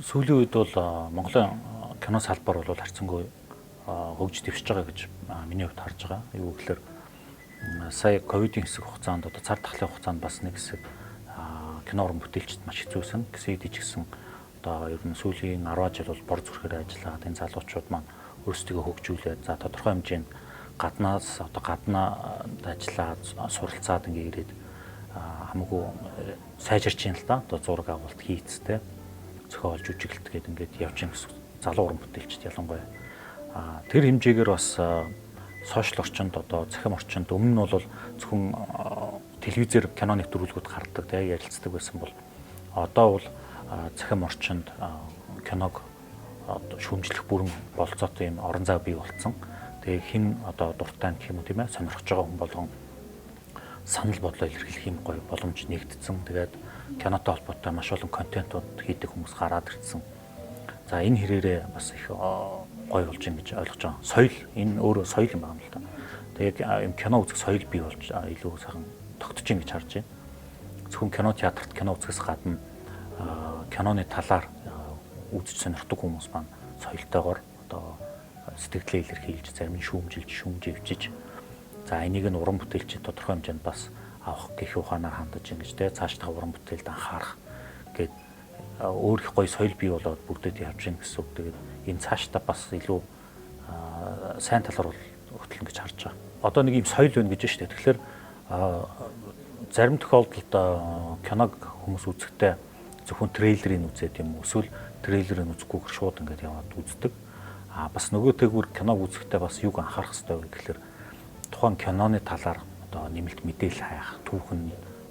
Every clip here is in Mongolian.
Сүүлийн үед бол Монголын кино салбар бол харьцангуй хөгжиж дэвшиж байгаа гэж миний хувьд харж байгаа. Юу гэхээр сая ковидын хэсэг хугацаанд одоо цар тахлын хугацаанд бас нэг хэсэг кино уран бүтээлчд маш хэцүүсэн. Гэсэн хэдий ч гэсэн одоо ер нь сүүлийн 10 жил бол бор зүрхээр ажиллаад энэ залуучууд маань өөрсдөө хөгжүүлээд за тодорхой хэмжээнд гаднаас одоо гаднаад ажиллаад суралцаад ингээ ирээд хамаагүй сайжирч юм л да. Одоо зураг авалт хийцтэй зохиол жүжиглэлт гэдэг ингээд явж байгаа гэсэн залуу уран бүтээлчд ялангуяа тэр хэмжээгээр бас сошиал орчинд одоо захим орчинд өмнө нь бол зөвхөн телевизээр кино нэвтрүүлгүүд гардаг тийм ярилцдаг байсан бол одоо бол захим орчинд киног шүүмжлэх бүрэн болцоотой юм орон зай бий болцсон. Тэгээ хин одоо дуртай гэх юм уу тийм ээ сонирхож байгаа хүн болгон санал бодлоо илэрхийлэх юм гоё боломж нэгдсэн. Тэгээд кинотой холбоотой маш олон контентууд хийдэг хүмүүс гараад ирсэн. За энэ хэрээрээ бас их гоё болж юм гэж ойлгож байгаа. Соёл энэ өөрөө соёл юм байна л да. Тэгээд юм кино үзэх соёл бий болж илүү сайхан тогтож юм гэж харж байна. Зөвхөн кино театрт кино үзэхээс гадна киноны талаар үзэж сонирхдаг хүмүүс маань соёлтойгоор одоо сэтгэлээ илэрхийлж зарим нь шүүмживчиж за энийг нь уран бүтээлчид тодорхой хэмжээнд бас авах гэх ухаанаар хандаж ингэж те цаашдаа уран бүтээлд анхаарах гээд өөр их гоё соёл бий болоод бүгдээд явж гин гэсэн үг. Тэгээд энэ цаашдаа бас илүү сайн талаар хөтлөн гэж харж байгаа. Одоо нэг юм соёл байна гэж байна шүү дээ. Тэгэхээр зарим тохиолдолд киног хүмүүс үзэхдээ зөвхөн трейлерыг үзээд юм уу эсвэл трейлерыг үзэхгүйгээр шууд ингээд яваад үздэг. Бас нөгөө тэгвэр киног үзэхдээ бас юг анхаарах хэрэгтэй вэ гэхээр тухайн киноны талаар одоо нэмэлт мэдээлэл хайх,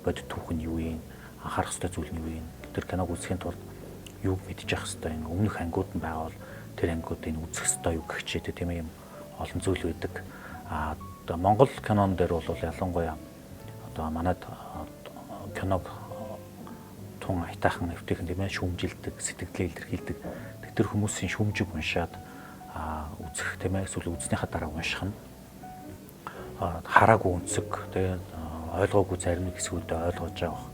бодит түүхэн юу юм, анхаарах ёстой зүйл нь юу юм. Тэр киног үзэхийн тулд юг мэдчих ёстой юм. Өмнөх ангиуд нь байгавал тэр ангиудыг үзэх ёстой юу гэх чийдэ тийм юм олон зүйл байдаг. Одоо Монгол кинон дээр бол ялангуяа одоо манайд киног тун айтаахан өвтөйхэн тийм ээ шүүмжилдэг, сэтгэлээ илэрхийлдэг. Тэр хүмүүсийн шүүмжиг уншаад үзэх тийм ээ эсвэл үзснийхаа дараа унших нь хараагүй үнцэг тэгээд ойлгоогүй зарим нэг хэсгүүдэд ойлгож байгаа.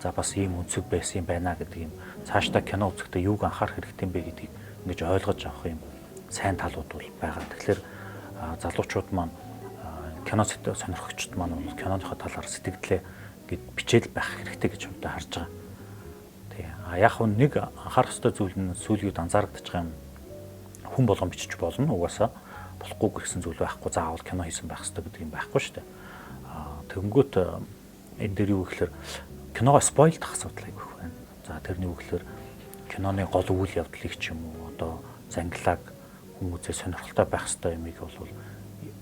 За бас ийм үнцэг байсан юм байна гэдэг юм цаашдаа кино үзэхдээ юуг анхаарах хэрэгтэй юм бэ гэдгийг ингэж ойлгож авах юм сайн талууд бол байгаа. Тэгэхээр залуучууд маань кино сонирхогчд маань бол киноныхоо талаар сэтгэлээ гэд бичээл байх хэрэгтэй гэж хувьдаа харж байгаа. Яг нэг анхаарах ёстой зүйл нь сүүлийн үед анзаарэгдэж байгаа юм хүн болгон бичиж болно угаасаа болохгүй гэсэн зүйл байхгүй заавал кино хийсэн байх ёстой гэдэг юм байхгүй шүү дээ. Тэгэнгүүт энэ дээр юу гэхээр киногоо спойлдах асуудал айгүй их байна. За тэрний үг гэхээр киноны гол үйл явдлыг ч юм уу одоо зангилааг хүмүүсээ сонирхолтой байх ёстой юмыг бол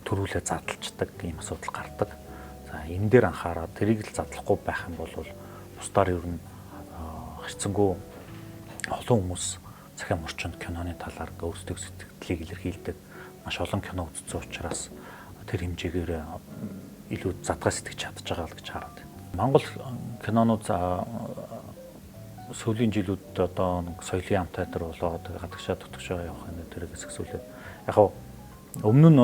төрүүлээ задлцдаг ийм асуудал гардаг. За энэ дээр анхаараад тэрийг л задлахгүй байх юм бол бусдаар ер нь харьцангуй олон хүмүүс захим орчинд киноны талаар өөрсдөө сэтгэлийг илэрхийлдэг маш олон кино үзсэн учраас тэр хэмжээгээр илүү задгай сэтгэж чадж байгаа л гэж хараад байна. Монгол кинонууд сүүлийн жилүүд одоо соёлын ам театр болоод гадагшаа тутагшаа явах энэ төрөөс хэсгүүлээд яг өмнө нь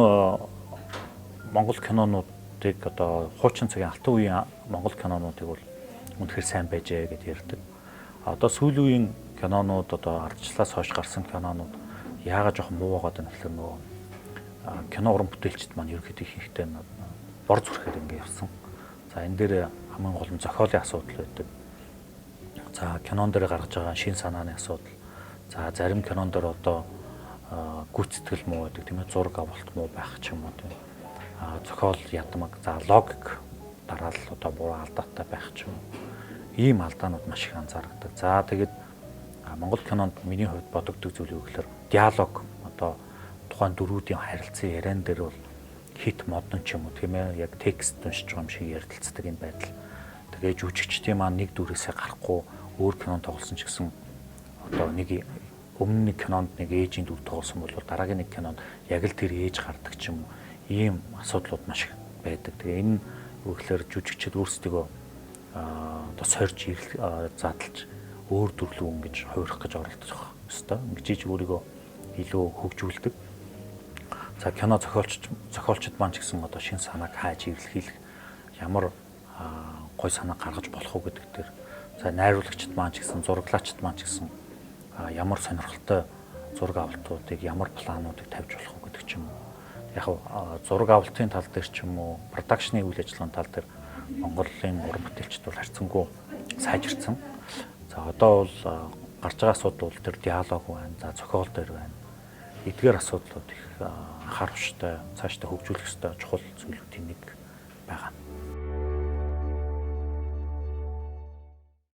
Монгол кинонуудыг одоо хуучин цагийн алтан үеийн Монгол кинонуудыг бол үнэхээр сайн байжээ гэж ярьдаг. Одоо сүүлийн үеийн кинонууд одоо ардчлалаас хойш гарсан кинонууд яагаад жоох муу байгаад байна гэхээр нөгөө кино уран бүтээлчд маань ерөөхдөө ихэнхдээ бор зүрхээр ингэ явсан. За энэ дээр хамгийн гол нь зохиолын асуудал байдаг. За кинон дээр гаргаж байгаа шин санааны асуудал. За зарим кинон дээр одоо гүйцэтгэл муу байдаг тийм ээ зураг авалт муу байх ч юм уу тийм. Зохиол ядмаг, за логик дараал одоо буруу алдаатай байх ч юм уу. Ийм алдаанууд маш их анзаардаг. За тэгээд Монгол кинонд миний хувьд бодогддог зүйл юу гэхээр диалог одоо тухайн дөрүүдийн харилцан яриан дээр бол хит модон ч юм уу тийм ээ яг текст уншиж байгаа юм шиг ярилцдаг энэ байдал. Тэгээ жүжигчдийн маань нэг дүрээсээ гарахгүй өөр кинонд тоглосон ч гэсэн одоо нэг өмнө нэг кинонд нэг ээжийн дүр тоглосон бол дараагийн нэг кинонд яг л тэр ээж гардаг ч юм уу ийм асуудлууд маш их байдаг. Тэгээ энэ үгээр жүжигчид өөрсдөө одоо сорж задлж өөр төрлөө ингэж хувирах гэж оролдож байгаа ёстой. Ингэж өөрийгөө илүү хөгжүүлдэг. За кино зохиолчд маань ч гэсэн одоо шин санааг хайж илэрхийлэх ямар гой санаа гаргаж болох уу гэдэг дээр за найруулагчд маань ч гэсэн зураглаачд маань ч гэсэн ямар сонирхолтой зураг авалтуудыг, ямар плануудыг тавьж болох вэ гэдэг ч юм уу. Яг зураг авалтын тал дээр ч юм уу, продакшны үйл ажиллагааны тал дээр Монголын уран бүтээлчд бол харьцангуй сайжирсан. За одоо бол гарч байгаа асуудал бол тэр диалог байна, за зохиол дээр байна. Эдгээр асуудлууд их анхааруулжтай, цаашдаа хөгжүүлэх ёстой чухал зүйлүүдийн нэг байгаа.